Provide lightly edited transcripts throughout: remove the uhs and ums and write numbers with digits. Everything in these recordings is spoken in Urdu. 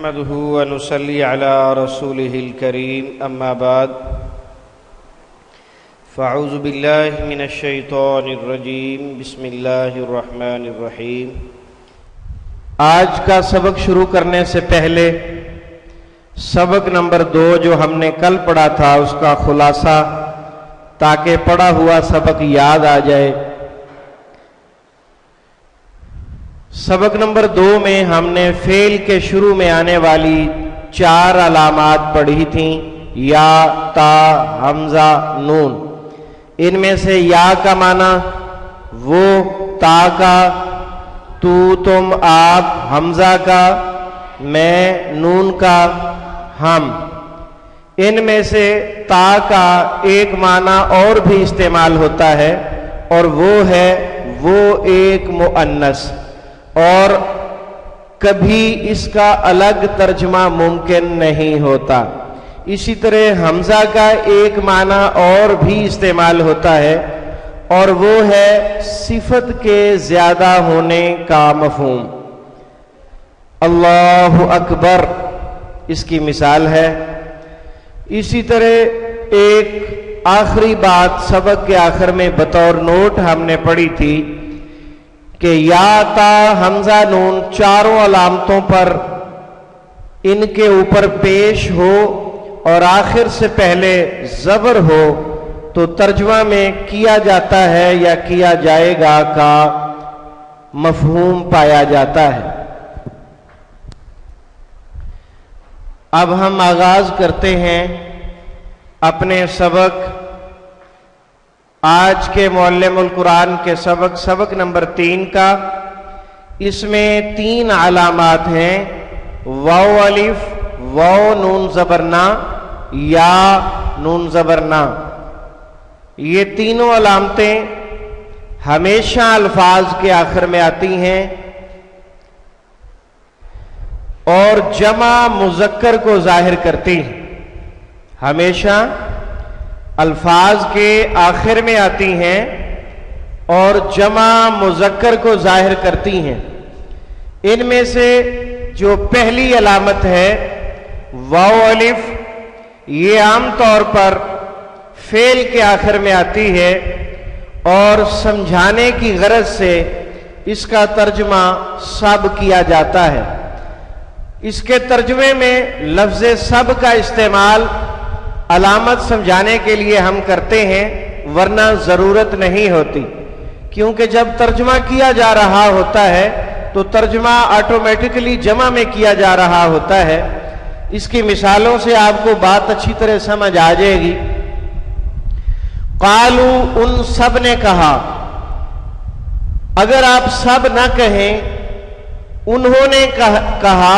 نحمده ونصلي على رسوله الكريم اما بعد فاعوذ بالله من الشیطان الرجیم بسم اللہ الرحمن الرحیم۔ آج کا سبق شروع کرنے سے پہلے سبق نمبر 2 جو ہم نے کل پڑھا تھا اس کا خلاصہ، تاکہ پڑھا ہوا سبق یاد آ جائے۔ سبق نمبر 2 میں ہم نے فعل کے شروع میں آنے والی 4 علامات پڑھی تھیں، یا، تا، حمزہ، نون۔ ان میں سے یا کا معنی وہ، تا کا تو، تم، آپ، حمزہ کا میں، نون کا ہم۔ ان میں سے تا کا ایک معنی اور بھی استعمال ہوتا ہے اور وہ ہے وہ ایک مؤنث، اور کبھی اس کا الگ ترجمہ ممکن نہیں ہوتا۔ اسی طرح حمزہ کا ایک معنی اور بھی استعمال ہوتا ہے اور وہ ہے صفت کے زیادہ ہونے کا مفہوم۔ اللہ اکبر اس کی مثال ہے۔ اسی طرح ایک آخری بات سبق کے آخر میں بطور نوٹ ہم نے پڑھی تھی کہ یا، تا، حمزہ، نون چاروں علامتوں پر ان کے اوپر پیش ہو اور آخر سے پہلے زبر ہو تو ترجمہ میں کیا جاتا ہے یا کیا جائے گا کا مفہوم پایا جاتا ہے۔ اب ہم آغاز کرتے ہیں اپنے سبق، آج کے معلم القرآن کے سبق نمبر 3 کا۔ اس میں 3 علامات ہیں، واو الف، واو نون زبرنا، یا نون زبرنا۔ یہ تینوں علامتیں ہمیشہ الفاظ کے آخر میں آتی ہیں اور جمع مذکر کو ظاہر کرتی ہیں، ہمیشہ الفاظ کے آخر میں آتی ہیں اور جمع مذکر کو ظاہر کرتی ہیں۔ ان میں سے جو پہلی علامت ہے واو الف، یہ عام طور پر فعل کے آخر میں آتی ہے اور سمجھانے کی غرض سے اس کا ترجمہ سب کیا جاتا ہے۔ اس کے ترجمے میں لفظ سب کا استعمال علامت سمجھانے کے لیے ہم کرتے ہیں، ورنہ ضرورت نہیں ہوتی، کیونکہ جب ترجمہ کیا جا رہا ہوتا ہے تو ترجمہ آٹومیٹکلی جمع میں کیا جا رہا ہوتا ہے۔ اس کی مثالوں سے آپ کو بات اچھی طرح سمجھ آ جائے گی۔ قالو، ان سب نے کہا۔ اگر آپ سب نہ کہیں، انہوں نے کہا،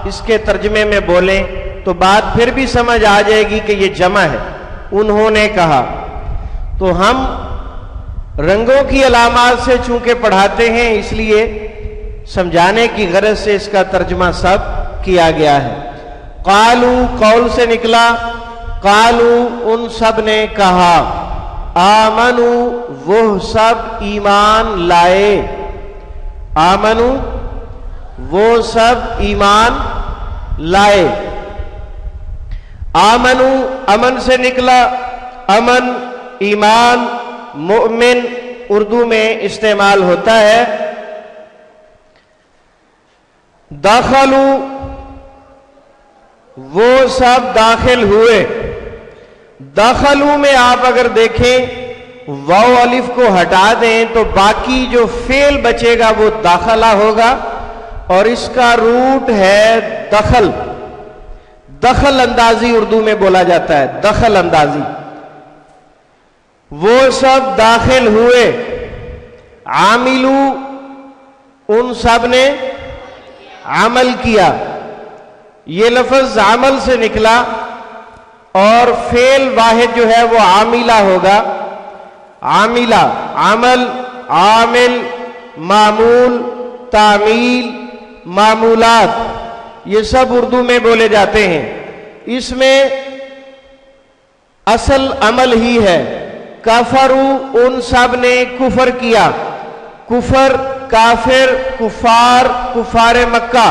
اس کے ترجمے میں بولیں تو بات پھر بھی سمجھ آ جائے گی کہ یہ جمع ہے، انہوں نے کہا۔ تو ہم رنگوں کی علامات سے چونکہ پڑھاتے ہیں، اس لیے سمجھانے کی غرض سے اس کا ترجمہ سب کیا گیا ہے۔ قالو قول سے نکلا، قالو ان سب نے کہا، آمنو وہ سب ایمان لائے، آمنو وہ سب ایمان لائے۔ آمنو امن سے نکلا، امن ایمان مؤمن اردو میں استعمال ہوتا ہے۔ داخلو وہ سب داخل ہوئے۔ داخلو میں آپ اگر دیکھیں واو الف کو ہٹا دیں تو باقی جو فعل بچے گا وہ داخلہ ہوگا، اور اس کا روٹ ہے دخل۔ دخل اندازی اردو میں بولا جاتا ہے، دخل اندازی۔ وہ سب داخل ہوئے۔ عاملو ان سب نے عمل کیا۔ یہ لفظ عمل سے نکلا اور فعل واحد جو ہے وہ عاملہ ہوگا۔ عاملہ، عمل، عامل، معمول، تعمیل، معمولات، یہ سب اردو میں بولے جاتے ہیں۔ اس میں اصل عمل ہی ہے۔ کفرو ان سب نے کفر کیا۔ کفر، کافر، کفار، کفار مکہ،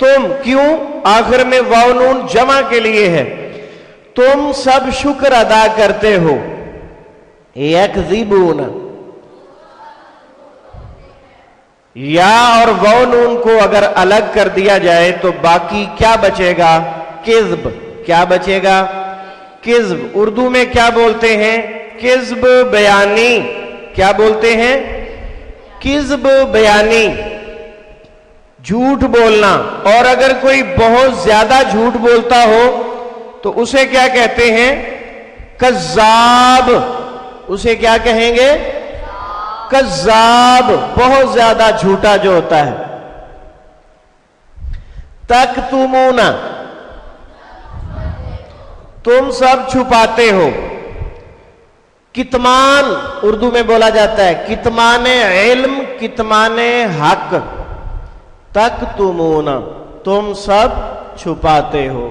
تم، کیوں آخر میں واو نون جمع کے لیے ہے، تم سب شکر ادا کرتے ہو. یکذبون، یا اور واو نون کو اگر الگ کر دیا جائے تو باقی کیا بچے گا؟ کذب. کیا بچے گا؟ کذب. اردو میں کیا بولتے ہیں؟ کذب بیانی. کیا بولتے ہیں؟ کذب بیانی، جھوٹ بولنا. اور اگر کوئی بہت زیادہ جھوٹ بولتا ہو تو اسے کیا کہتے ہیں؟ کذاب. اسے کیا کہیں گے؟ کذاب، بہت زیادہ جھوٹا جو ہوتا ہے. تکتمون، تم سب چھپاتے ہو. کتمان اردو میں بولا جاتا ہے، کتمان علم، کتمان حق. تکتمون، تم سب چھپاتے ہو.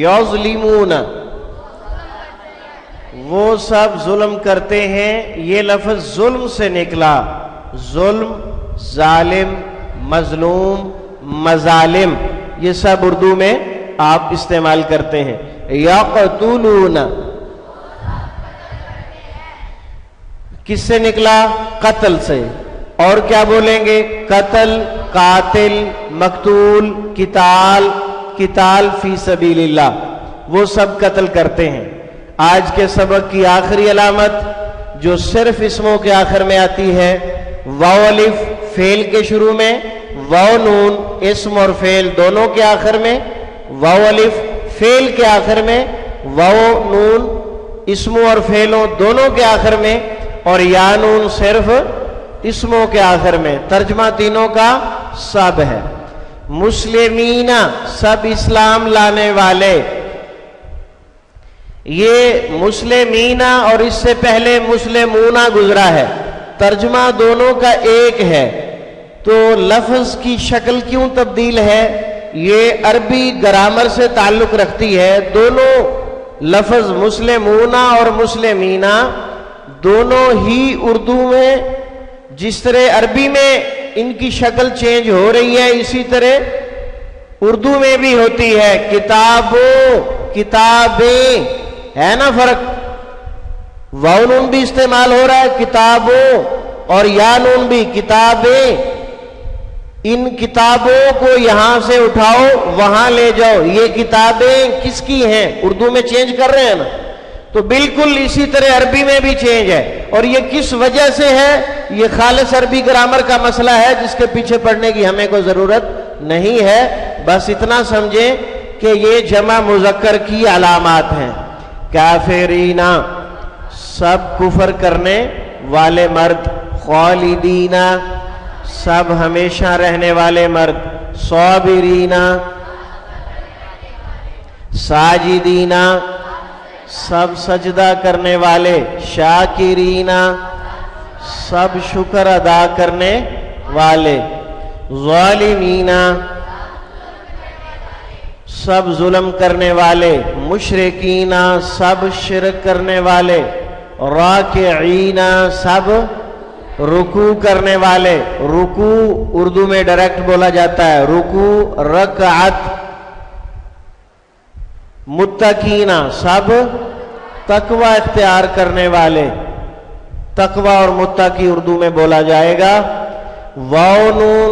یظلمون، وہ سب ظلم کرتے ہیں. یہ لفظ ظلم سے نکلا. ظلم، ظالم، مظلوم، مظالم، یہ سب اردو میں آپ استعمال کرتے ہیں. یقتلون، کس سے نکلا؟ قتل سے. اور کیا بولیں گے؟ قتل، قاتل، مقتول، قتال، قتال فی سبیل اللہ، وہ سب قتل کرتے ہیں. آج کے سبق کی آخری علامت جو صرف اسموں کے آخر میں آتی ہے، واو الف فعل کے شروع میں، واو نون اسم اور فعل دونوں کے آخر میں، واو الف فعل کے آخر میں، واو نون اسموں اور فعلوں دونوں کے آخر میں، اور یا نون صرف اسموں کے آخر میں. ترجمہ تینوں کا سب ہے. مسلمین، سب اسلام لانے والے. یہ مسلمین اور اس سے پہلے مسلمون گزرا ہے، ترجمہ دونوں کا ایک ہے. تو لفظ کی شکل کیوں تبدیل ہے؟ یہ عربی گرامر سے تعلق رکھتی ہے. دونوں لفظ مسلمون اور مسلمین دونوں ہی اردو میں جس طرح عربی میں ان کی شکل چینج ہو رہی ہے، اسی طرح اردو میں بھی ہوتی ہے. کتابوں، کتابیں، ہے نا فرق؟ واو نون بھی استعمال ہو رہا ہے کتابوں، اور یا نون بھی. کتابیں، ان کتابوں کو یہاں سے اٹھاؤ وہاں لے جاؤ. یہ کتابیں کس کی ہیں؟ اردو میں چینج کر رہے ہیں نا، تو بالکل اسی طرح عربی میں بھی چینج ہے. اور یہ کس وجہ سے ہے؟ یہ خالص عربی گرامر کا مسئلہ ہے جس کے پیچھے پڑھنے کی ہمیں کوئی ضرورت نہیں ہے. بس اتنا سمجھیں کہ یہ جمع مذکر کی علامات ہیں. کافرین، سب کفر کرنے والے مرد. خالدین، سب ہمیشہ رہنے والے مرد. صابرین، ساجدین، سب سجدہ کرنے والے. شاکرین، سب شکر ادا کرنے والے. ظالمین، سب ظلم کرنے والے. مشرکین، سب شرک کرنے والے. راکعین، سب رکوع کرنے والے. رکوع اردو میں ڈائریکٹ بولا جاتا ہے، رکوع رکعت. متقین، سب تقوی اختیار کرنے والے. تقوی اور متقی اردو میں بولا جائے گا. واو نون،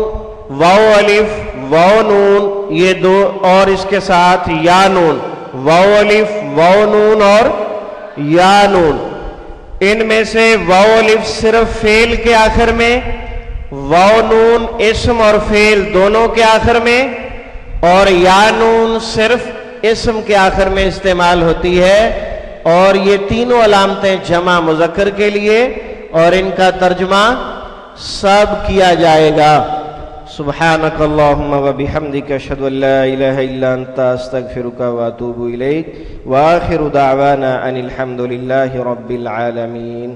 واو الف، واو نون، یہ دو، اور اس کے ساتھ یا نون. واو الف، واو نون اور یا نون. ان میں سے واو الف صرف فعل کے آخر میں، واو نون اسم اور فعل دونوں کے آخر میں، اور یا نون صرف اسم کے آخر میں استعمال ہوتی ہے. اور یہ تینوں علامتیں جمع مذکر کے لیے، اور ان کا ترجمہ سب کیا جائے گا. سبحانک اللہم و بحمدک، اشہد ان لا الہ الا انت، استغفرک و اتوب الیک. وآخر دعوانا ان الحمد للہ رب العالمین.